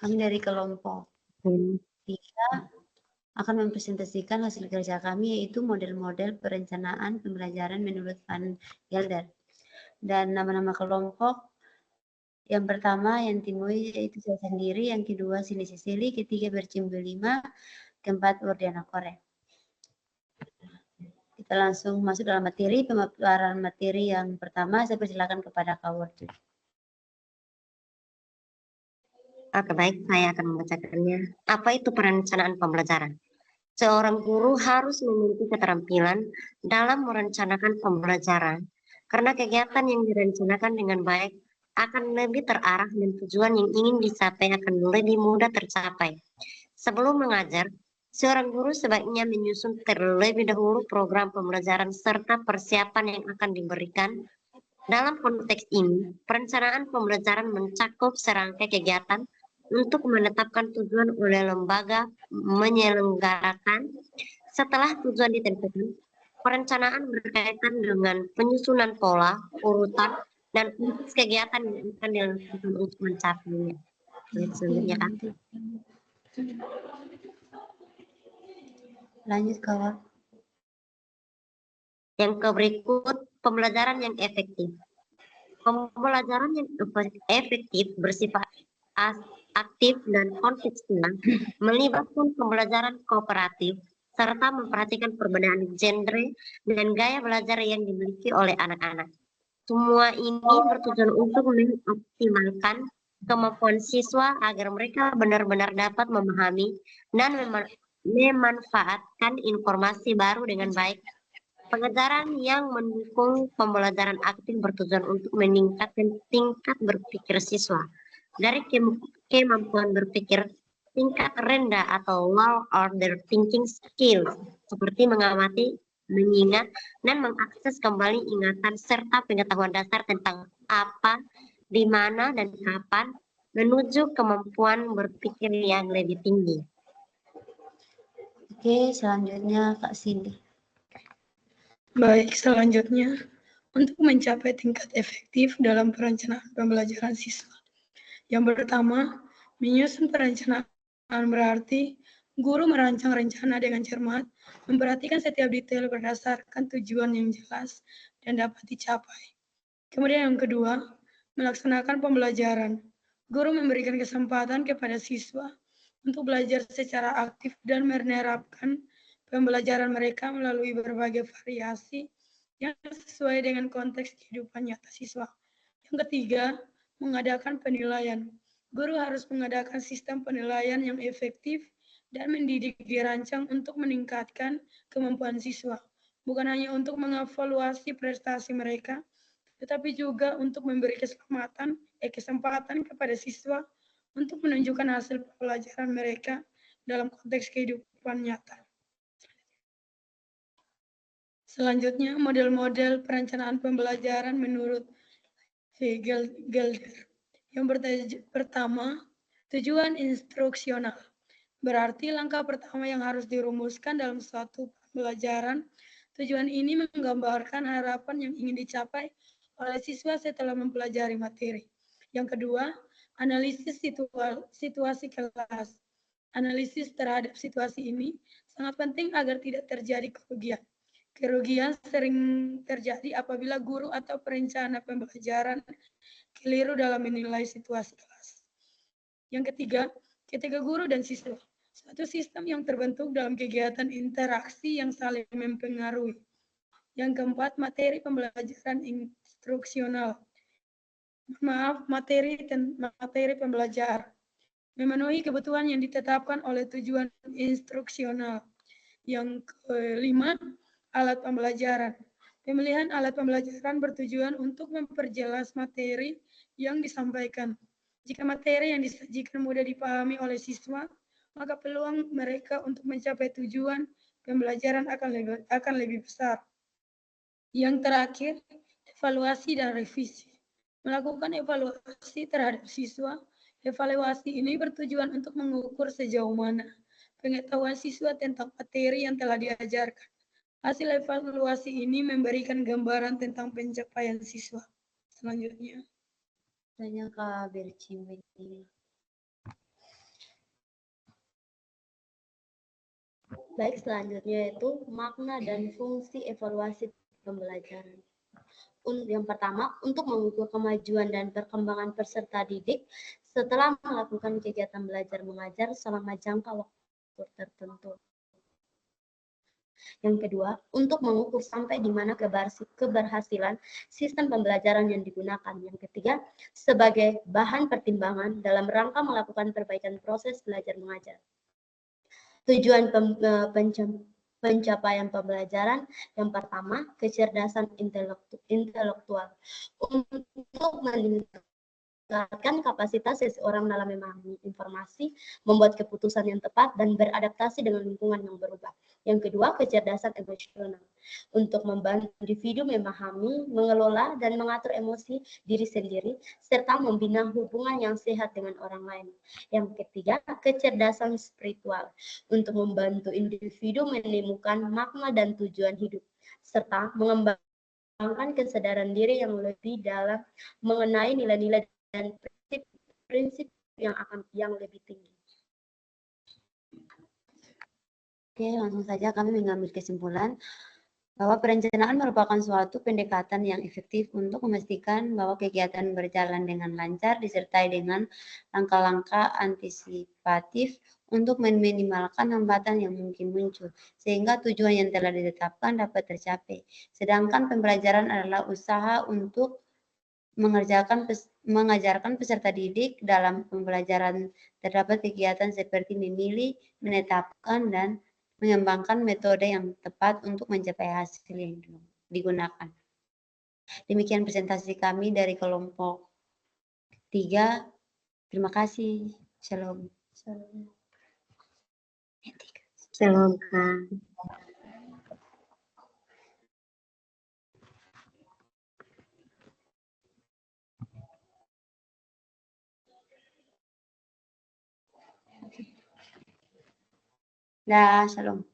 Kami dari kelompok 3 akan mempresentasikan hasil kerja kami, yaitu model-model perencanaan pembelajaran menurut Van Gelder. Dan nama-nama kelompok yang pertama yang Timui yaitu saya sendiri, yang kedua Sili Sisili, ketiga Bercimbu 5, keempat Wardiana Kore. Kita langsung masuk dalam materi, pemaparan materi yang pertama. Saya persilakan kepada Kak Wardi. Oke, baik, saya akan membacakannya. Apa itu perencanaan pembelajaran? Seorang guru harus memiliki keterampilan dalam merencanakan pembelajaran, karena kegiatan yang direncanakan dengan baik akan lebih terarah dan tujuan yang ingin dicapai akan lebih mudah tercapai. Sebelum mengajar, seorang guru sebaiknya menyusun terlebih dahulu program pembelajaran serta persiapan yang akan diberikan. Dalam konteks ini, perencanaan pembelajaran mencakup serangkai kegiatan untuk menetapkan tujuan oleh lembaga menyelenggarakan. Setelah tujuan ditentukan, perencanaan berkaitan dengan penyusunan pola, urutan, dan konteks kegiatan yang akan dilakukan untuk mencapainya. Selanjutnya, Kak. Lanjut, Kak. Yang berikut, pembelajaran yang efektif. Pembelajaran yang efektif bersifat aktif dan kontekstual, melibatkan pembelajaran kooperatif, serta memperhatikan perbedaan genre dan gaya belajar yang dimiliki oleh anak-anak. Semua ini bertujuan untuk mengoptimalkan kemampuan siswa agar mereka benar-benar dapat memahami dan memanfaatkan informasi baru dengan baik. Pengajaran yang mendukung pembelajaran aktif bertujuan untuk meningkatkan tingkat berpikir siswa dari kemampuan berpikir tingkat rendah atau low order thinking skills seperti mengamati, mengingat, dan mengakses kembali ingatan serta pengetahuan dasar tentang apa, di mana, dan kapan menuju kemampuan berpikir yang lebih tinggi. Oke, selanjutnya Kak Cindy. Baik, selanjutnya untuk mencapai tingkat efektif dalam perencanaan pembelajaran siswa. Yang pertama, menyusun perencanaan berarti guru merancang rencana dengan cermat, memperhatikan setiap detail berdasarkan tujuan yang jelas dan dapat dicapai. Kemudian yang kedua, melaksanakan pembelajaran. Guru memberikan kesempatan kepada siswa untuk belajar secara aktif dan menerapkan pembelajaran mereka melalui berbagai variasi yang sesuai dengan konteks kehidupan nyata siswa. Yang ketiga, mengadakan penilaian. Guru harus mengadakan sistem penilaian yang efektif dan mendidik dirancang untuk meningkatkan kemampuan siswa. Bukan hanya untuk mengevaluasi prestasi mereka, tetapi juga untuk memberi kesempatan kepada siswa untuk menunjukkan hasil pelajaran mereka dalam konteks kehidupan nyata. Selanjutnya, model-model perencanaan pembelajaran menurut Gelder. Yang pertama, tujuan instruksional. Berarti langkah pertama yang harus dirumuskan dalam suatu pembelajaran. Tujuan ini menggambarkan harapan yang ingin dicapai oleh siswa setelah mempelajari materi. Yang kedua, analisis situasi kelas. Analisis terhadap situasi ini sangat penting agar tidak terjadi kerugian. Kerugian sering terjadi apabila guru atau perencana pembelajaran keliru dalam menilai situasi kelas. Yang ketiga, ketika guru dan siswa. Suatu sistem yang terbentuk dalam kegiatan interaksi yang saling mempengaruhi. Yang keempat, materi pembelajaran instruksional. Materi pembelajaran. Memenuhi kebutuhan yang ditetapkan oleh tujuan instruksional. Yang kelima, alat pembelajaran. Pemilihan alat pembelajaran bertujuan untuk memperjelas materi yang disampaikan. Jika materi yang disajikan mudah dipahami oleh siswa, maka peluang mereka untuk mencapai tujuan pembelajaran akan lebih besar. Yang terakhir, evaluasi dan revisi. Melakukan evaluasi terhadap siswa. Evaluasi ini bertujuan untuk mengukur sejauh mana pengetahuan siswa tentang materi yang telah diajarkan. Hasil evaluasi ini memberikan gambaran tentang pencapaian siswa. Selanjutnya. Tanya Kak Bercimbu. Baik, selanjutnya yaitu makna dan fungsi evaluasi pembelajaran. Yang pertama, untuk mengukur kemajuan dan perkembangan peserta didik setelah melakukan kegiatan belajar mengajar selama jangka waktu tertentu. Yang kedua, untuk mengukur sampai di mana keberhasilan sistem pembelajaran yang digunakan. Yang ketiga, sebagai bahan pertimbangan dalam rangka melakukan perbaikan proses belajar mengajar. Tujuan pencapaian pembelajaran yang pertama, kecerdasan intelektual untuk meningkatkan kapasitas seseorang dalam memahami informasi, membuat keputusan yang tepat, dan beradaptasi dengan lingkungan yang berubah. Yang kedua, kecerdasan emosional untuk membantu individu memahami, mengelola, dan mengatur emosi diri sendiri, serta membina hubungan yang sehat dengan orang lain. Yang ketiga, kecerdasan spiritual untuk membantu individu menemukan makna dan tujuan hidup, serta mengembangkan kesadaran diri yang lebih dalam mengenai nilai-nilai dan prinsip yang lebih tinggi. Oke, langsung saja kami mengambil kesimpulan bahwa perencanaan merupakan suatu pendekatan yang efektif untuk memastikan bahwa kegiatan berjalan dengan lancar disertai dengan langkah-langkah antisipatif untuk meminimalkan hambatan yang mungkin muncul, sehingga tujuan yang telah ditetapkan dapat tercapai. Sedangkan pembelajaran adalah usaha untuk mengajarkan peserta didik dalam pembelajaran terdapat kegiatan seperti memilih, menetapkan, dan mengembangkan metode yang tepat untuk mencapai hasil yang digunakan. Demikian presentasi kami dari kelompok 3. Terima kasih. Shalom. Shalom, Kak. Dah, shalom.